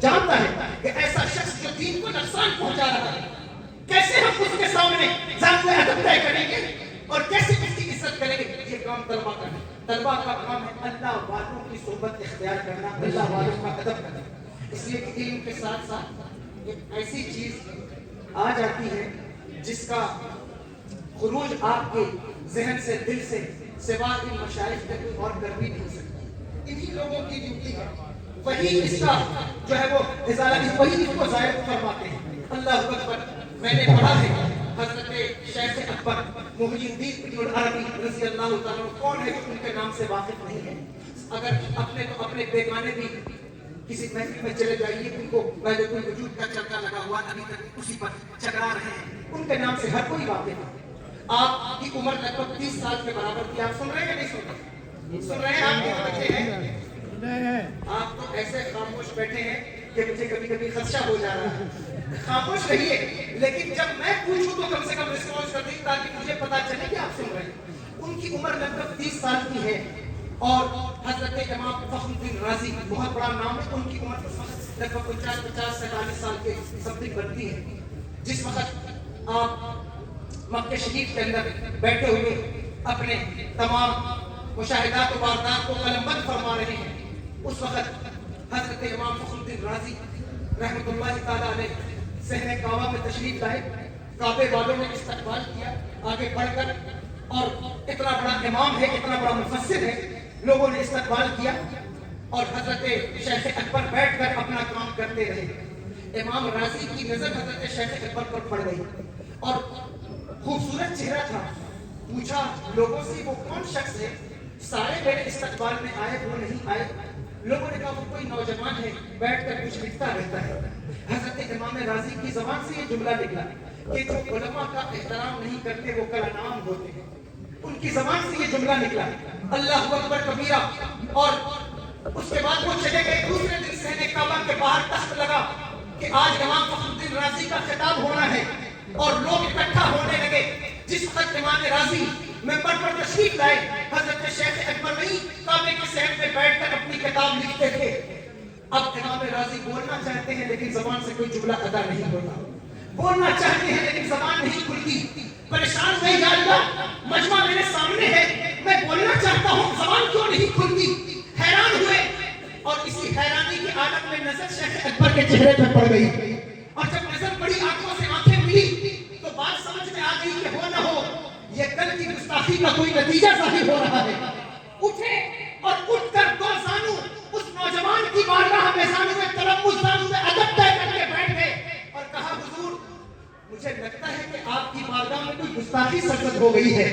جانتا ہے کہ ایسا شخص جو دین کو نقصان پہنچا رہا ہے، کیسے ہم اس کے سامنے ذات ادب طے کریں گے اور کیسے اس کی عزت کریں گے؟ یہ کام طلبا کا ہے۔ طلبا کا کام ہے اللہ والوں کی صحبت اختیار کرنا، اللہ والوں کا ادب کرنا، اس لیے کہ علم کے ساتھ ساتھ ایک ایسی چیز آ جاتی ہے جس کا خروج آپ کے ذہن سے، دل سے، سوا ان مشائخ کے کوئی اور کر بھی نہیں سکتا۔ انہی لوگوں کی ڈیوٹی ہے، وہی اس کا جو ہے وہ ازالہ، وہی اس کو ظاہر فرماتے ہیں۔ اللہ اکبر۔ میں نے پڑھا ہے حضرت شیخ اکبر محی الدین ابن العربی رضی اللہ تعالیٰ عنہ، کون ہے جو ان کے نام سے واقف نہیں ہے؟ اگر اپنے بیگانے بھی کسی محفل میں چلے جائیے، ان کو وحدت الوجود کا چرکا لگا ہوا ابھی تک اسی پر چکرا رہے ہیں، ان کے نام سے ہر کوئی واقف ہے۔ آپ کی عمر لگ بھگ 30 سال کے برابر کی، آپ سن رہے ہیں یا نہیں سن رہے؟ سن رہے ہیں؟ آپ کے بچے ہیں، آپ تو ایسے خاموش بیٹھے ہیں کہ مجھے کبھی کبھی خدشہ ہو جا رہا ہے۔ خاموش رہیے، لیکن جب میں پوچھوں تو کم سے کم رسپانس کر دیں تاکہ مجھے پتا چلے کہ آپ سن رہے ہیں۔ ان کی عمر لگ بھگ 30 سال کی ہے اور حضرت امام فخر الدین رازی بہت بڑا نام ہے، ان کی عمر لگ بھگ 50 47 سال کے سم تک بنتی ہے۔ جس وقت آپ مکہ شریف کے اندر بیٹھے ہوئے اپنے تمام مشاہدات و واردات کو قلم بند فرما رہے ہیں، اس وقت حضرت امام فخر الدین رازی رحمۃ اللہ تعالیٰ علیہ صحن کعبہ میں تشریف لائے، کعبے والوں نے استقبال کیا آگے بڑھ کر، اور اتنا بڑا امام ہے، اتنا بڑا مفسر ہے، لوگوں نے استقبال کیا اور حضرت شیخ اکبر بیٹھ کر اپنا کام کرتے رہے۔ امام رازی کی نظر حضرت شیخ اکبر پر پڑ گئی اور خوبصورت چہرہ تھا، پوچھا لوگوں سے وہ کون شخص ہے؟ سارے میرے استقبال میں آئے، وہ نہیں آئے۔ لوگوں نے کہا وہ کوئی نوجوان ہے، بیٹھ کر کچھ لکھتا رہتا ہے۔ حضرت امام رازی کی زبان سے یہ جملہ نکلا کہ جو علماء کا احترام نہیں کرتے وہ کلانام ہوتے ہیں۔ ان کی زبان سے یہ جملہ نکلا، اللہ اکبر کبیرہ، اور اس کے بعد وہ چلے گئے۔ دوسرے دن صحن کعبہ کے باہر تخت لگا کہ آج امام فخر الدین رازی کا خطاب ہونا ہے، اور لوگ اکٹھا ہونے لگے۔ جس وقت امام رازی ممبر پر تشریف لائے، حضرت شیخ اکبر نہیں کعبے کے صحن میں بیٹھ کر اپنی کتاب لکھتے تھے۔ اب امام رازی بولنا چاہتے ہیں لیکن زبان سے کوئی جملہ ادا نہیں ہوتا، بولنا چاہتے ہیں لیکن زبان نہیں کھلتی، پریشان ہوئے، یا اللہ مجمع میرے سامنے ہے، میں بولنا چاہتا ہوں، زبان کیوں نہیں کھلتی؟ حیران ہوئے، اور اسی حیرانی کی حالت میں نظر شیخ اکبر کے چہرے پر پڑ گئی، اور جب نظر پڑی، آنکھوں سے آنکھیں ملی، تو بات سمجھ میں آ گئی کہ ہو نہ ہو یہ کل کی گستاخی کا کوئی نتیجہ ظاہر ہو رہا ہے۔ اٹھے اور اٹھ کر دو زانو اس نوجوان کی بارگاہ میں زانو میں تلمس، زانو میں ادب طے کر کے بیٹھ گئے اور کہا حضور مجھے لگتا ہے کہ آپ کی بارگاہ میں کوئی گستاخی سرزد ہو گئی ہے۔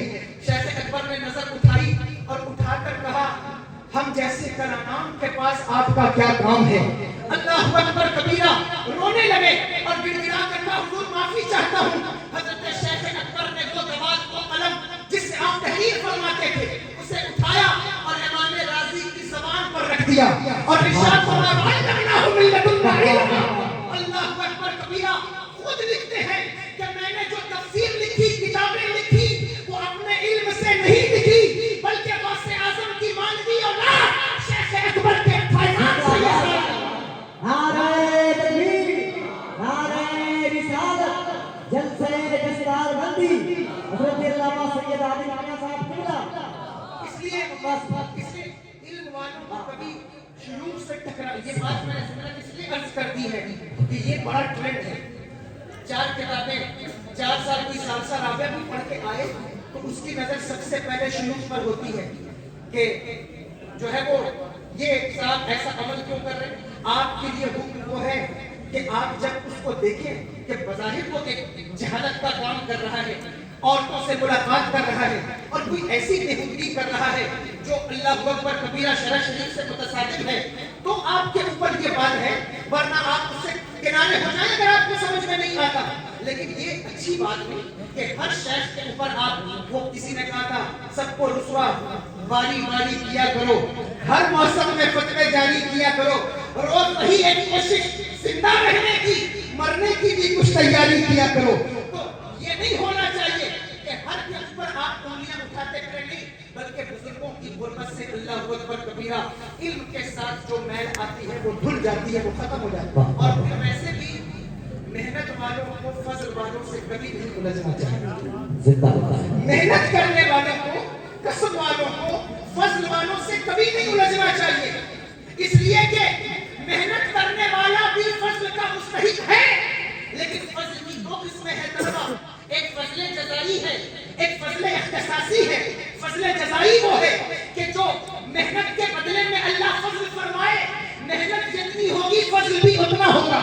شیخ اکبر نے نظر اٹھائی اور اٹھا کر کہا ہم جیسے کلانام کے پاس آپ کا کیا کام ہے؟ اللہ اکبر کبیرہ، رونے لگے اور گڑ گڑا کر کہا حضور معافی چاہتا ہوں۔ حضرت شیخ اکبر نے وہ دوات و قلم جس سے آپ تحریر فرماتے تھے اسے اٹھایا اور امام رازی کی زبان پر رکھ دیا اور ارشاد فرمایا اللہ اکبر کبیرہ۔ خود لکھتے ہیں کہ میں نے جو تفسیر لکھی، کتابیں لکھی، وہ اپنے علم سے نہیں لکھی بلکہ غوث اعظم کی مانوی اولاد شیخ اکبر کے فیضان سے۔ نعرہ تکبیر، نعرہ رسالت، جلسہ دستار بندی، حضرت علامہ سید علی میاں صاحب قبلہ۔ اس لیے علم والوں کو کبھی شیوخ سے ٹکرا، یہ بات میں نے سنا اس لیے عرض کر دی ہے کہ یہ بڑا ٹرینڈ ہے۔ 4 کتابیں 4 سال کی ثالثہ رابعہ بھی پڑھ کے آئے تو اس کی نظر سب سے پہلے شیوخ پر ہوتی ہے کہ جو ہے وہ یہ صاحب ایسا عمل کیوں کر رہے ہیں۔ آپ کے لیے حکم وہ ہے کہ آپ جب اس کو دیکھیں کہ بظاہر وہ ایک جہالت کا کام کر رہا ہے، عورتوں سے ملاقات کر رہا ہے اور کوئی ایسی بےہودگی کر رہا ہے جو اللہ اکبر کبیرہ شرع شریف سے متصادم ہے، تو آپ کے اوپر یہ بات ہے، ورنہ آپ اس سے کنارے ہو جائیں اگر آپ کو سمجھ میں نہیں آتا۔ لیکن یہ اچھی بات نہیں کہ ہر شیخ کے اوپر آپ، وہ کسی نے کہا تھا سب کو رسوا باری باری کیا کرو، ہر موسم میں فتوے جاری کیا کرو، روز وہی ایک کوشش زندہ رہنے کی، مرنے کی بھی کچھ تیاری کیا کرو۔ تو یہ نہیں ہونا چاہیے کہ ہر کے اوپر آپ انگلیاں اٹھاتے کریں، نہیں بلکہ بزرگوں کی غربت سے اللہ اکبر کبیرہ علم کے ساتھ جو میل آتی ہے وہ دھل جاتی ہے، وہ ختم ہو جاتی ہے. اور پھر ویسے بھی محنت والوں کو فضل والوں سے کبھی نہیں الجھنا چاہیے. زندہ باد. محنت کرنے والوں کو، کسب والوں کو فضل والوں سے کبھی نہیں الجھنا چاہیے، اس لیے کہ محنت کرنے والا بھی فضل کا مستحق ہے. لیکن فضل کی دو قسمیں ہیں طلبا، ایک فضل جزائی ہے، ایک فضل اختصاصی ہے. فضل جزائی وہ ہے کہ جو محنت کے بدلے میں اللہ فضل فرمائے. محنت جتنی ہوگی فضل بھی اتنا ہوگا،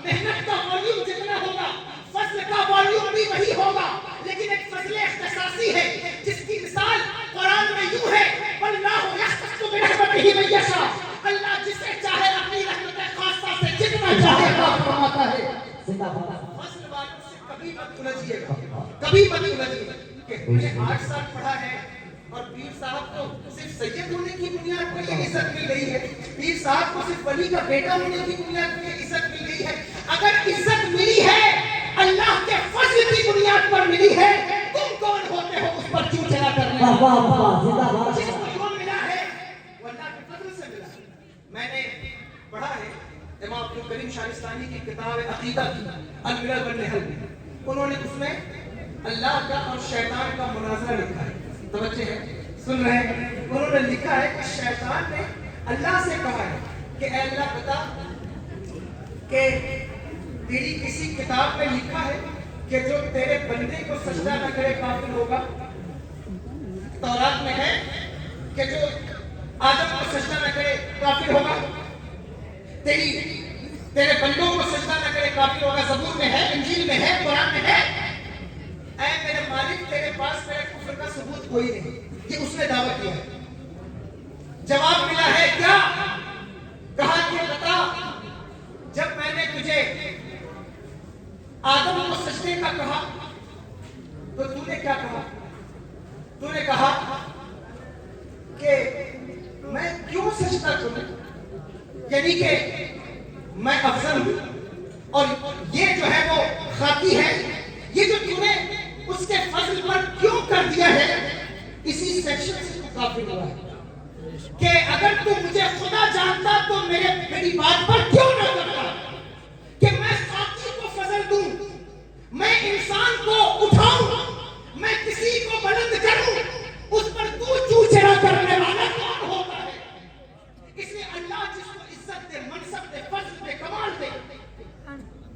محنت کا والیوم جتنا ہوگا فضل کا والیوم بھی وہی ہوگا. لیکن ایک فضل اختصاصی ہے جس کی مثال قرآن میں یوں ہے، واللہ یختص برحمتہ من یشاء. اللہ جسے چاہے اپنی رحمت خاصہ سے جتنا چاہے عطا فرماتا ہے. زندہ باد. فضل والوں سے کبھی مت الجھیے گا، کبھی مت الجھیے گا کہ ہم نے 8 سال پڑھا ہے اور پیر صاحب کو صرف سید ہونے کی بنیاد پر یہ عزت مل گئی ہے، پیر صاحب کو صرف ولی کا بیٹا ہونے کی بنیاد پر یہ عزت مل گئی ہے. اگر عزت ملی ہے اللہ کے فضل کی بنیاد پر ملی ہے، تم کون ہوتے ہو اس پر چوچلا کرنے واہ والے؟ واہ واہ. زندہ باد. جس کو جو ملا ہے وہ اللہ کے فضل سے ملا. میں نے پڑھا ہے امام ابن کریم شارستانی کی کتاب عقیدہ کی الملل والنحل میں، انہوں نے اس میں اللہ کا اور شیطان کا مناظرہ لکھا ہے. توجہ ہے، سن رہے ہیں؟ انہوں نے لکھا ہے کہ شیطان نے اللہ سے کہا ہے کہ اے اللہ بتا کہ تیری کسی کتاب میں لکھا ہے کہ جو تیرے بندے کو سجدہ نہ کرے کافر ہوگا. تورات میں ہے کہ جو آدم کو سجدہ نہ کرے کافر ہوگا، تیرے بندوں کو سجدہ نہ کرے کافر ہوگا. زبور میں ہے، انجیل میں ہے، قرآن میں ہے. اے میرے مالک تیرے پاس میرے کفر کا ثبوت کوئی نہیں. یہ اس نے دعویٰ کیا ہے. جواب ملا ہے کیا؟ کہا کہ بتا جب میں نے تجھے آدم کو سجدے کا کہا تو تو نے کیا کہا؟ تو نے کہا کہ میں کیوں سجدہ کروں، یعنی کہ میں افضل ہوں اور یہ جو ہے وہ خاکی ہے. یہ جو تو نے اس کے فضل پر کیوں کر دیا ہے، اسی سیکشن سے تو کافر ہوا ہے کہ اگر تو مجھے خدا جانتا تو میری بات پر کیوں نہ کرتا کہ میں خاکی کو فضل دوں، میں انسان کو اٹھاؤں، میں کسی کو بلند کروں، اس پر تو چوچرا کرنے والا کون ہوتا ہے؟ اس لیے اللہ جس کو عزت دے، منصب دے، فضل دے، کمال دے،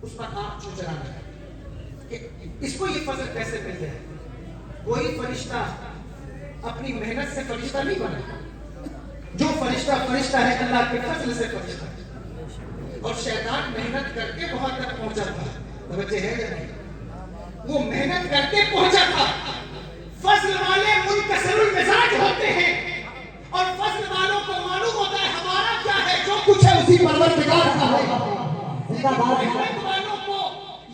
اس پر آپ چوچرا کریں کہ اس کو یہ فضل کیسے مل جائے. کوئی فرشتہ اپنی محنت سے فرشتہ نہیں بنا. جو فرشتہ ہے اللہ کے فضل سے فرشتہ ہے. اور شیطان محنت کر کے وہاں تک پہنچا تھا. توجہ ہے یا نہیں؟ وہ محنت کر کے پہنچا تھا. فضل والے منکسر المزاج ہوتے ہیں اور فضل والوں کو معلوم ہوتا ہے ہمارا کیا ہے، جو کچھ ہے اسی پروردگار کا ہے. محنت والوں کو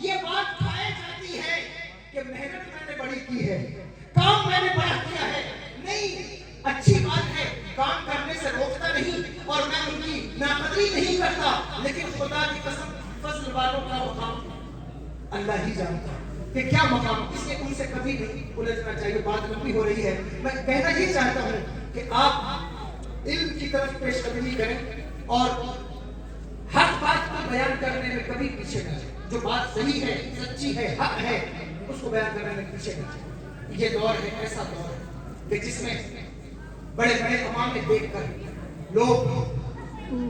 یہ بات کھائے جاتی ہے کہ محنت میں نے بڑی کی ہے، کام میں نے بڑا کیا ہے. نہیں، اچھی بات ہے، کام کرنے سے روکتا نہیں اور میں ان کی ناقدری نہیں کرتا، لیکن خدا کی قسم فضل والوں کا مقام اللہ ہی جانتا کہ کیا مقام. اس لیے ان سے کبھی نہیں الجھنا چاہیے. بات لمبی ہو رہی ہے، میں کہنا یہ چاہتا ہوں کہ آپ علم کی طرف پیش قدمی کریں اور ہر بات کو بیان کرنے میں کبھی پیچھے نہ جائیں. جو بات صحیح ہے، سچی ہے، حق ہے، اس کو بیان کرنے میں پیچھے نہ جائیں. یہ دور ہے، ایسا دور ہے کہ جس میں بڑے بڑے عوام دیکھ کر لوگ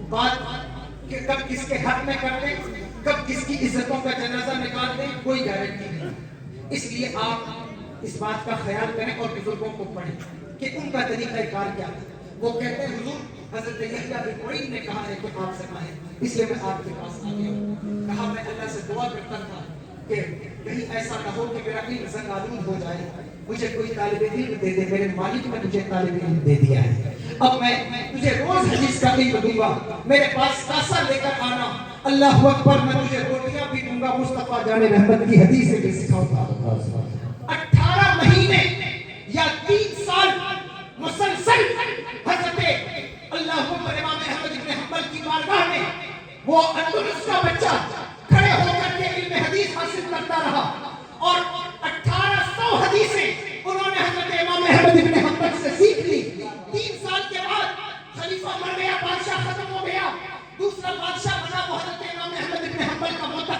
بات کہ کب کس کے حق میں کر دیں، کب کس کی عزتوں کا جنازہ نکال دیں، کوئی گارنٹی نہیں. اس لیے آپ اس بات کا خیال کریں اور بزرگوں کو پڑھیں کہ ان کا طریقہ کار کیا تھا. وہ کہتے ہیں حضور حضرت یحییٰ بن معین نے کہا ہے کہ آپ سے کہیں، اس لیے میں آپ کے پاس آ گیا ہوں. کہا میں اللہ سے دعا کرتا تھا کہ کہیں ایسا نہ ہو کہ میرا علم زنگ آلود ہو جائے، مجھے کوئی طالب علم دے دے. میرے مالک نے مجھے طالب علم دے دیا ہے، اب میں تجھے روز حدیث کا علم دوں گا. میرے پاس کاسا لے کر آنا، اللہ اکبر، میں تجھے روٹیاں بھی دوں گا. مصطفیٰ جان رحمت کی حدیث سے بھی سکھاؤں گا. 18 مہینے یا 3 سال مسلسل حضرت اللہ اکبر امام احمد بن حنبل کی بارگاہ میں وہ اندلس کا بچہ کھڑے ہو کر کے علم حدیث حاصل کرتا رہا اور 1800 حدیثیں انہوں نے حضرت امام احمد بن حنبل سے سیکھ لی. 3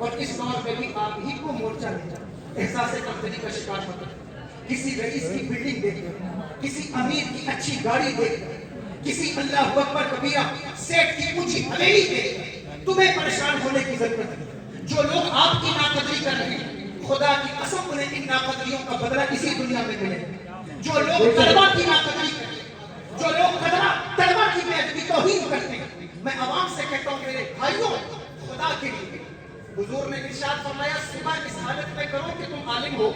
اور اس دور میں بھی آپ ہی کو مورچہ لے جائیں. احساس کمتری کا شکار مت بنو. کسی رئیس کی بلڈنگ دیکھ کر, کسی امیر کی اچھی گاڑی دیکھ کر, کسی اللہ اکبر کبیرہ سیٹ کی اونچی حویلی دیکھ کر تمہیں پریشان ہونے کی ضرورت نہیں. جو لوگ آپ کی ناقدری کر رہے ہیں, خدا کی قسم انہیں ان ناقدریوں کا بدلہ اسی دنیا میں ملے. جو لوگ طلبہ کی ناقدری کرتے ہیں, جو لوگ طلبہ کی بے ادبی توہین کرتے ہیں, میں عوام سے کہتا ہوں میرے بھائیوں, خدا کے لیے حضور نے ارشاد فرمایا صبح اس حالت میں کرو کہ تم عالم ہو.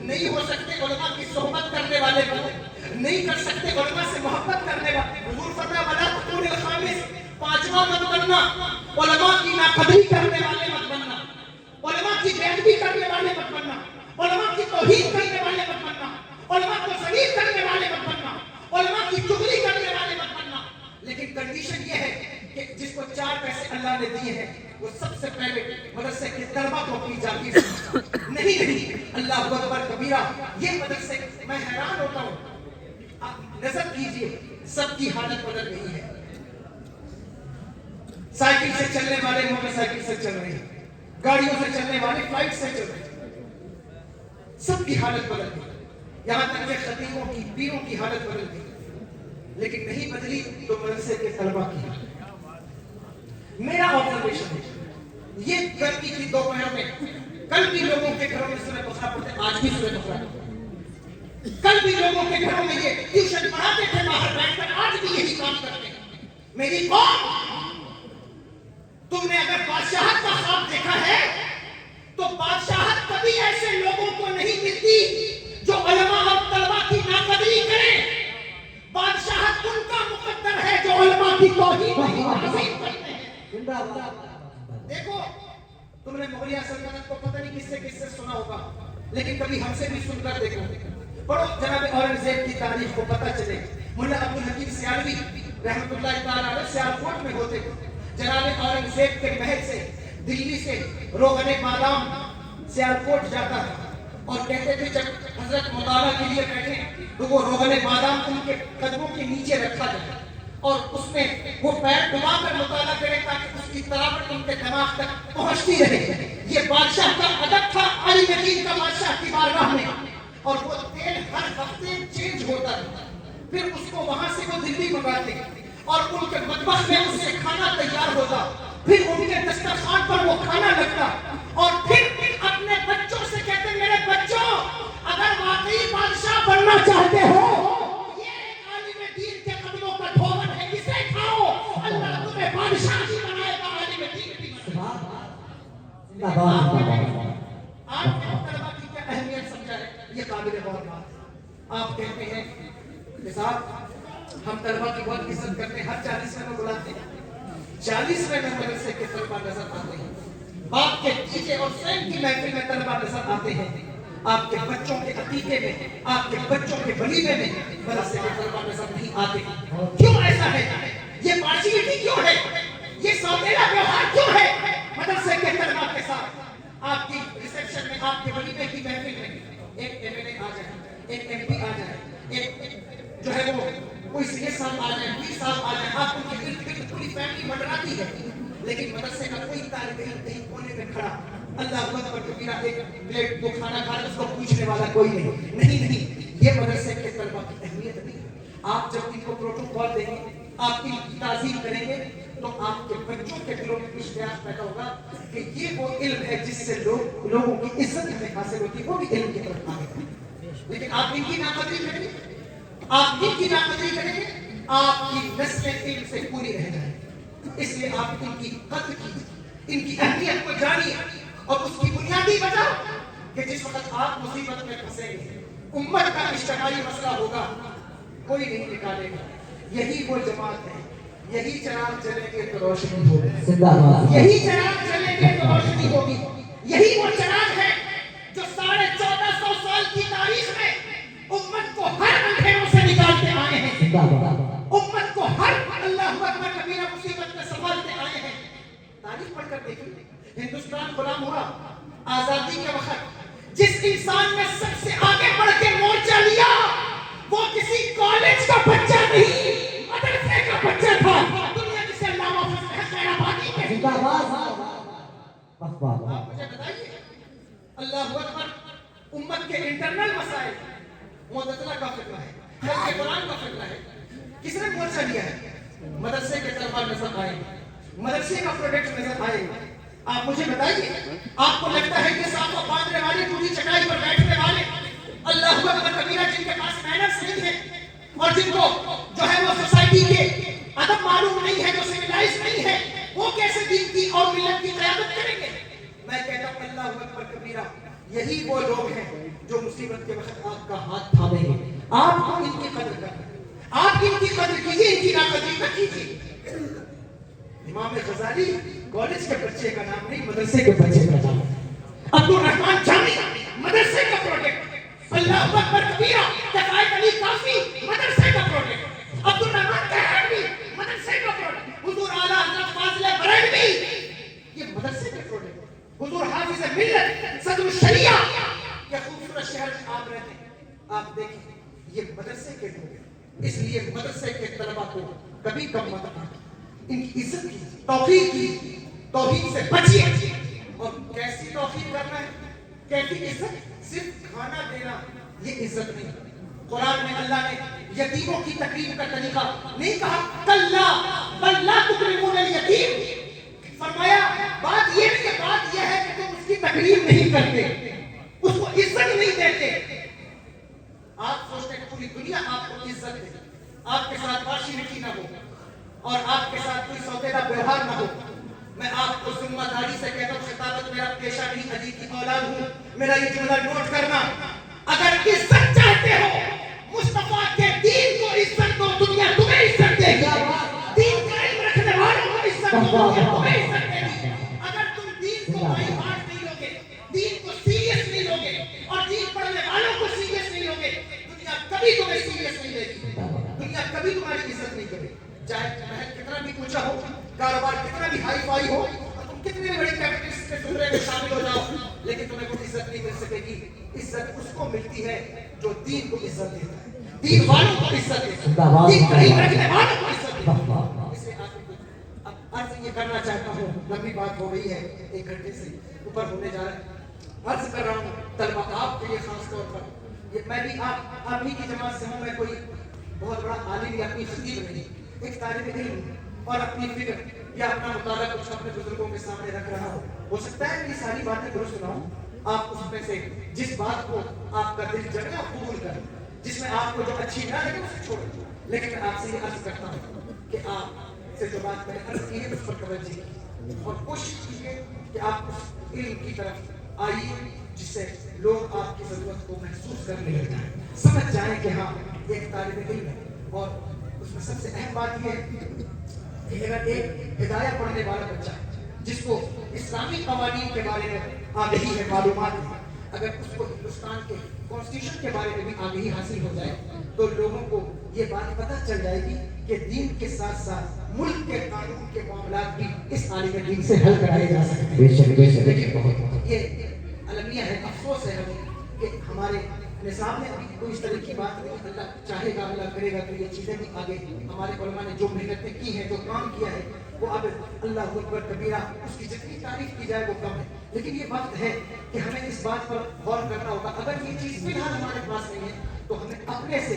نہیں ہو سکتے علماء کی صحبت کرنے والے بنو, نہیں کر سکتے علماء سے محبت کرنے والے. حضور فرمایا ولا تکون الخامس, پانچواں مت بننا, علماء کی ناقدری کرنے والے مت بننا, علماء کی بے ادبی کرنے والے مت بننا, علماء کی توہین کرنے والے مت بننا, علماء کو ذلیل کرنے والے مت بننا, علماء کی چغلی کرنے والے مت بننا. لیکن کنڈیشن یہ ہے کہ جس کو 4 پیسے اللہ نے دیے ہیں وہ سب سے پہلے مدرسے کے طلبہ کو اپنی جاگیر سمجھتا. نہیں, اللہ اکبر کبیرہ, یہ مدرسے, میں حیران ہوتا ہوں. آپ نظر کیجئے, سب کی حالت بدل رہی ہے. سائیکل سے چلنے والے موٹر سائیکل سے چل رہے ہیں, گاڑیوں سے چلنے والے فلائٹ سے چل رہے ہیں. سب کی حالت بدل گئی. یہاں تک کہ خطیبوں کی, پیروں کی حالت بدل گئی. لیکن نہیں بدلی تو مدرسے کے طلبہ کی. میرا آبزرویشن ہے, یہ گرمی کی دوپہر میں کل بھی لوگوں کے گھروں میں سورہ بقرہ پڑھتے, آج بھی سورہ بقرہ پڑھتے. کل بھی لوگوں کے گھروں میں یہ ٹیوشن پڑھاتے تھے باہر بیٹھ کر, آج بھی یہی کام کرتے ہیں. میری قوم, تم نے اگر بادشاہت کا خواب دیکھا ہے تو بادشاہت کبھی ایسے لوگوں کو نہیں ملتی جو علماء اور طلبہ کی ناقدری کریں. بادشاہت ان کا مقدر ہے جو علماء کی توہین نہیں تعظیم کرتے ہیں. دیکھو, تم نے مغلیہ سلطنت کو پتہ نہیں کس سے سنا ہوگا, لیکن کبھی ہم سے بھی سن کر دیکھو. پڑھو جناب اورنگزیب کی تاریخ کو پتہ چلے. ملا عبدالحکیم سیالوی رحمۃ اللہ تعالیٰ علیہ سیالکوٹ میں ہوتے. جناب اورنگزیب کے محل سے دلی سے روغن بادام سیالکوٹ جاتا تھا, اور کہتے تھے جب حضرت مطالعہ کے لیے بیٹھے تو وہ روغن بادام ان کے قدموں کے نیچے رکھا جائے اور اس میں وہ پیر ڈبا کر مطالعہ کرے تاکہ اس کی تراوٹ ان کے دماغ تک پہنچتی رہے. یہ بادشاہ کا ادب تھا, علی مدین کا بادشاہ کی بارگاہ میں. اور وہ تیل ہر ہفتے چینج ہوتا تھا. پھر اس کو وہاں سے وہ دلی منگاتے اور ان کے مطبخ میں اس سے کھانا تیار ہوتا. پھر ان کے دسترخوان پر وہ کھانا لگتا اور پھر اپنے بچوں سے کہتے میرے بچوں, اگر واقعی بادشاہ بننا چاہتے ہو, یہ ایک عالم دین کے قدموں کا دھوبن ہے, اسے کھاؤ, اللہ تمہیں بادشاہ بھی بنائے گا, عالم دین بھی بنائے گا. آپ نے طلبہ کی کیا اہمیت سمجھا ہے, یہ قابل غور بات ہے. آپ کہتے ہیں کہ صاحب ہم طلبہ کی بہت عزت کرتے ہیں, ہر 40ویں میں بلاتے ہیں, 40ویں میں مدرسے کے طلبہ نظر آتے ہیں. باپ کے چیچے اور سین کی محفل میں طلبہ نظر آتے ہیں. آپ کے بچوں کے عقیقے میں, آپ کے بچوں کے ولیمے میں مدرسے کے طلبہ نظر نہیں آتے. کیوں ایسا ہے؟ یہ پارشیلٹی کیوں ہے؟ یہ سوتیلا ویوہار کیوں ہے مدرسے کے طلبہ کے ساتھ؟ آپ کی ریسپشن میں, آپ کے ولیمے کی محفل میں ایک ایم ایل اے آ جائے, ایک ایم پی آ جائے, ایک جو ہے وہ کوئی سینئر صاحب آ جائے, پیر صاحب آ جائے, آپ ان کے ارد گرد پوری فیملی منڈراتی ہے. لیکن مدرسے کا کوئی طالب علم کہیں کونے میں کھڑا, اللہ اکبر کبیرہ, ایک پلیٹ وہ کھانا کھا رہا, اس کو پوچھنے والا کوئی نہیں. نہیں, یہ مدرسے کے طلبہ کی اہمیت نہیں. آپ جب ان کو پروٹوکول دیں گے, آپ ان کی تعظیم کریں گے, تو آپ کے بچوں کے دلوں میں اشتیاق پیدا ہوگا کہ یہ وہ علم ہے جس سے لوگوں کی عزت ہمیں حاصل ہوتی ہے, وہ بھی علم کی طرف آگے بڑھیں. لیکن آپ ان کی ناقدری کریں گے, آپ ان کی ناقدری کریں گے, آپ کی نسلیں علم سے پوری رہ جائیں. اس لیے آپ ان کی قدر کیجیے, ان کی اہمیت کو جانیے, اور اس کی بنیادی وجہ کہ جس وقت آپ مصیبت میں پھنسیں گے, امت کا اجتماعی مسئلہ ہوگا, کوئی نہیں نکالے گا. یہی وہ جماعت ہے, یہی چراغ جلیں گے تو روشنی ہوگی, یہی چراغ جلیں گے تو روشنی ہوگی. یہی وہ چراغ ہے جو 1450 سال کی تاریخ میں امت کو ہر اندھیروں سے نکالتے آئے ہیں, امت کو ہر اللہ اکبر کبیرہ مصیبت میں سنبھالتے آئے ہیں. تاریخ پڑھ کر دیکھیں, ہندوستان غلام ہوا آزادی کے وقت, جس انسان نے سب سے آگے بڑھ کے مورچہ لیا وہ کسی کالج کا بچہ نہیں, مدرسے کا بچہ تھا. دنیا جسے علامہ فضل خیر آبادی کے واہ واہ واہ آپ مجھے بتائیے اللہ اکبر امت کے انٹرنل مسائل معتزلہ کا فتویٰ ہے خلق قرآن کا فتویٰ ہے کس نے مورچہ لیا ہے مدرسے کے طلباء نظر آئے مدرسے کا پروڈکٹ نظر آئے آپ مجھے بتائیے آپ کو لگتا ہے کہ ساتھ باندھنے والے ٹوٹی چٹائی پر بیٹھنے والے اللہ اکبر کبیرہ جن کے پاس مینرز نہیں ہے اور جن کو جو ہے وہ سوسائٹی کے ادب معلوم نہیں ہے جو سویلائز نہیں ہے وہ کیسے دین کی اور ملت کی قیادت کریں گے میں کہتا ہوں اللہ اکبر کبیرہ یہی وہ لوگ ہیں جو مصیبت کے وقت آپ کا ہاتھ تھامیں گے آپ کو ان کی قدر کریں آپ ان کی قدر کیجیے ان کی ناقدری نہ کیجیے امام غزالی کالج کے بچے کا نام نہیں مدرسے کے بچے کا نام عبدالرحمن جامی مدرسے کا پروڈکٹ اللہ اکبر کبیرہ کفایت علی کافی مدرسے کا پروڈکٹ عبدالرحمن کہانی مدرسے کا پروڈکٹ حضور اعلیٰ حضرت فاضل بریلوی یہ مدرسے کے پروڈکٹ حضور حافظ ملت صدر الشریعہ یہ خوبصورت شہر میں آپ رہتے ہیں آپ دیکھیں یہ مدرسے کے لوگ ہیں اس لیے مدرسے کے طلباء کو کبھی کم مت کرنا ان کی عزت کی توقیر کی توہین سے بچیے اور کیسی توقیر کرنا ہے کیسی عزت صرف کھانا دینا یہ عزت نہیں قرآن میں اللہ نے یتیموں کی تکریم کا طریقہ نہیں کہا کلا بل لا تکرمون الیتیم فرمایا بات یہ نہیں بات یہ ہے کہ تم اس کی تکریم نہیں کرتے اس کو عزت نہیں دیتے آپ سوچتے ہیں پوری دنیا آپ کو عزت دے آپ کے ساتھ باشی نکی نہ ہو اور آپ کے ساتھ کوئی سودیدہ ویوہار نہ ہو میں آپ کو ذمہ داری سے کہتا ہوں خطابت میرا پیشہ نہیں علی کی اولاد ہوں میرا یہ جملہ نوٹ کرنا اگر عزت چاہتے ہو مصطفیٰ کے دین کو عزت دو دنیا تمہیں عزت دے گی دین کا علم رکھنے والوں کو عزت دو دنیا تمہیں عزت دے گی اگر تم دین کو بھائی بھاٹ نہیں لوگے دین کو سیریس نہیں لوگے اور دین پڑھنے والوں کو سیریس نہیں لوگے دنیا کبھی تمہیں سیریس نہیں لے گی دنیا کبھی تمہاری عزت نہیں کرے چاہے محل کتنا بھی اونچا ہو کاروبار کتنا بھی ہائی فائی ہو تم کتنے بڑی کیپٹلسٹ کے زمرے میں شامل ہو جاؤ لیکن تمہیں کوئی عزت نہیں مل سکے گی عزت اس کو ملتی ہے جو دین کو عزت دیتا ہے دین والوں کو عزت دیتا ہے دین کا علم رکھنے والوں کو عزت دیتا ہے اس لیے اب عرض یہ کرنا چاہتا ہوں لمبی بات ہو گئی ہے 1 گھنٹے سے اوپر ہونے جا رہا ہے عرض کر رہا ہوں طلبہ آپ کے لیے خاص طور پر میں بھی آپ ہی کی جماعت سے ہوں میں کوئی بہت بڑا عالم یا اپنی خطیب نہیں ایک طالب علم اور اپنی فکر یا اپنا مطالعہ کچھ اپنے بزرگوں کے سامنے رکھ رہا ہو سکتا ہے کہ یہ ساری باتیں درست نہ ہوں آپ اس میں سے جس بات کو آپ کا دل جگہ قبول کریں جس میں آپ کو جو اچھی نہ لگے اسے چھوڑیں لیکن میں آپ سے یہ عرض کرتا ہوں کہ آپ سے جو بات میں نے عرض کی ہے اس پر توجہ کیجیے اور کوشش کیجیے کہ آپ اس علم کی طرف آئیے جس سے لوگ آپ کی ضرورت کو محسوس کرنے لگ جائیں سمجھ جائیں کہ ہاں ایک طالب علم ہے اور اس میں سب سے اہم بات یہ ہے کہ اگر ایک ہدایہ پڑھنے والا بچہ جس کو اسلامی قوانین کے بارے میں آگہی ہے معلومات ہے اگر اس کو ہندوستان کے کانسٹیٹیوشن کے بارے میں بھی آگہی حاصل ہو جائے تو لوگوں کو یہ بات پتہ چل جائے گی کہ دین کے ساتھ ساتھ ملک کے قانون کے معاملات بھی اس عالم دین سے حل کرائے جا سکتے ہیں لیکن یہ المیہ ہے افسوس ہے ہمیں کہ ہمارے نظام میں ابھی کوئی اس طرح کی بات نہیں اللہ چاہے گا اللہ کرے گا تو یہ چیزیں بھی آگے ہمارے علماء نے جو محنتیں کی ہیں جو کام کیا ہے وہ اب اللہ اکبر کبیرہ اس کی جتنی تعریف کی جائے وہ کم ہے لیکن یہ وقت ہے کہ ہمیں اس بات پر غور کرنا ہوگا اگر یہ چیز فی الحال ہمارے پاس نہیں ہے تو ہمیں اپنے سے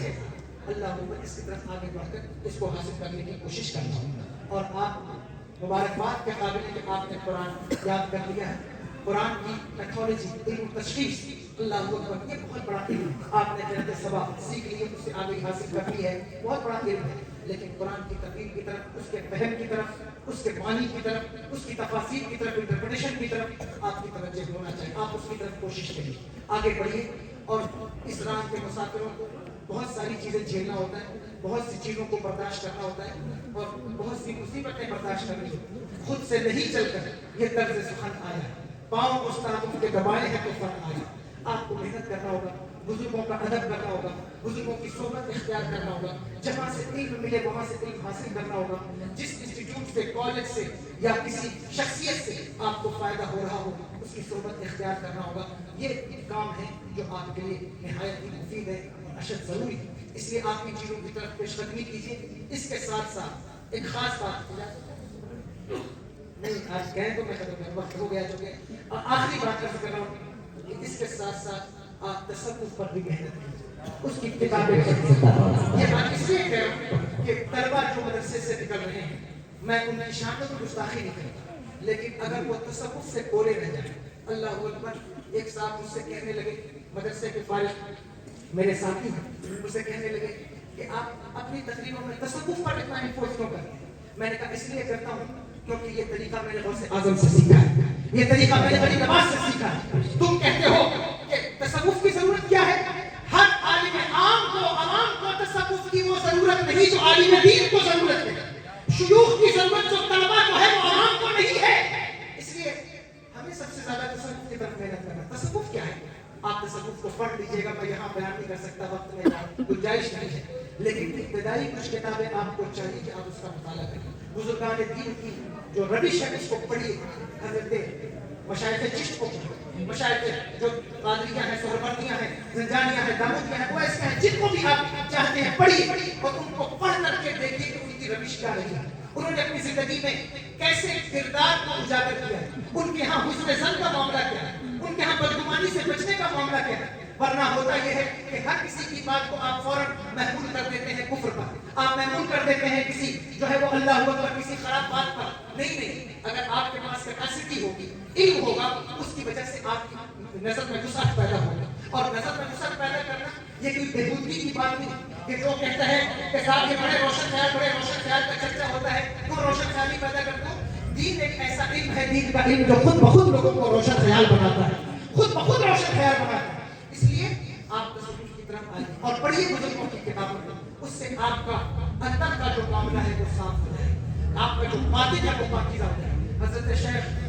اللہ اکبر اس کی طرف آگے بڑھ کر اس کو حاصل کرنے کی کوشش کرنا ہوگا اور آپ مبارکباد کے قابل ہیں کہ آپ نے قرآن یاد کر لیا ہے قرآن کی میتھولوجی علم تشخیص اللہ اکبر یہ بہت بڑا علم آپ نے جنت سبا سیکھ لی ہے اس سے آگے حاصل کر لی ہے بہت بڑا علم ہے لیکن قرآن کی تفہیم کی طرف اس کے فہم کی طرف اس کے معنی کی طرف اس کی تفاسیر کی طرف انٹرپریٹیشن کی طرف آپ کی توجہ ہونا چاہیے آپ اس کی طرف کوشش کریں آگے بڑھیے اور اس راہ کے مسافروں کو بہت ساری چیزیں جھیلنا ہوتا ہے بہت سی چیزوں کو برداشت کرنا ہوتا ہے اور بہت سی مصیبتیں برداشت کرنی ہوتی ہیں خود سے نہیں چل کر یہ طرز سخن آیا پاؤں استادوں کے دبائے ہیں تو فرق آیا آپ کو محنت کرنا ہوگا بزرگوں کا ادب کرنا ہوگا بزرگوں کی صحبت اختیار کرنا ہوگا جہاں سے علم ملے وہاں سے علم حاصل کرنا ہوگا جس انسٹیٹیوٹ سے کالج سے یا کسی شخصیت سے آپ کو فائدہ ہو رہا ہو اس کی صحبت اختیار کرنا ہوگا یہ کام ہے جو آپ کے لیے نہایت ہی مفید ہے اشد ضروری ہے اس لیے آپ کی چیزوں کی طرف پیش قدمی کیجیے اس کے ساتھ ساتھ ایک خاص بات نہیں آج کہیں تو میں ختم کروں، وقت ہو گیا چکے. اور آخری بات کر رہا ہوں کہ اس کے ساتھ ساتھ آپ تصوف پر بھی محنت کیجیے، اس کی کتابیں پڑھیں. یہ بات اس لیے کہہ رہا ہوں کہ طلبا جو مدرسے سے نکل رہے ہیں میں ان کی شان کو گستاخی نہیں کرتا، لیکن اگر وہ تصوف سے کولے رہ جائیں. اللہ اکبر. ایک صاحب مجھ سے کہنے لگے، مدرسے کے فارغ میرے ساتھی ہیں، مجھ سے کہنے لگے کہ آپ اپنی تقریروں میں تصوف پر اتنا انفورس کیوں کرتے ہیں؟ میں نے کہا اس لیے کرتا ہوں کیونکہ یہ طریقہ میں نے غوث اعظم سے سیکھا ہے، یہ طریقہ میں نے غریب نواز سے سیکھا ہے. تم کہتے ہو کہ تصوف کی ضرورت کیا ہے؟ ہر عالم عام کو، عوام کو تصوف کی وہ ضرورت نہیں جو عالم دین کو ضرورت ہے. شیوخ کی ضرورت جو طلبا کو ہے وہ عوام کو نہیں ہے. اس لیے ہمیں سب سے زیادہ تصوف کی طرف محنت کرنا. تصوف کیا ہے؟ آپ تصوف کو پڑھ لیجیے گا، میں یہاں بیان نہیں کر سکتا، وقت میں گنجائش نہیں ہے، لیکن ابتدائی کچھ کتابیں آپ کو چاہیے کہ آپ اس کا مطالعہ کریں. بزرگان دین کی جو روش ہے اس کو پڑھیے. حضرت مشائخ چشت کو پڑھیے، مشائخ جو قادریہ ہیں، سہروردیہ ہیں، زنجانیہ ہیں، دامودیہ ہیں، اویسی ہیں، جن کو بھی آپ چاہتے ہیں پڑھیے اور ان کو پڑھ کر کے دیکھیے کہ ان کی روش کیا رہی ہے، انہوں نے اپنی زندگی میں کیسے کردار کو اجاگر کیا ہے، ان کے ہاں حسن ظن کا معاملہ کیا ہے، ان کے ہاں بدگمانی سے بچنے کا معاملہ کیا ہے. ورنہ ہوتا یہ ہے کہ ہر کسی کی بات کو آپ فوراً محمول کر دیتے ہیں کفر پر، آپ محمول کر دیتے ہیں کسی جو ہے وہ اللہ اکبر کسی خراب بات پر. نہیں، اگر آپ کے پاس کیپیسٹی ہوگی، علم ہوگا، اس کی وجہ سے آپ کی نظر میں وسعت پیدا ہوگا. اور نظر میں وسعت پیدا کرنا یہ کوئی بےہودگی کی بات نہیں کہ جو کہتا ہے کہ صاحب یہ بڑے روشن خیال کا چرچا ہوتا ہے، تو روشن خیالی پیدا کرتا ہوں. دین ایک ایسا علم ہے، دین کا علم جو خود بخود لوگوں کو روشن خیال بناتا ہے، خود بخود روشن خیال بناتا ہے. اس لیے آپ تصوف کی طرف آئیے اور پڑھیے بزرگوں کی کتابوں کو. اس سے آپ کا اندر کا جو معاملہ ہے وہ صاف ہو جائے، آپ کا جو باطن ہے وہ پاکیزہ ہو جائے. حضرت شیخ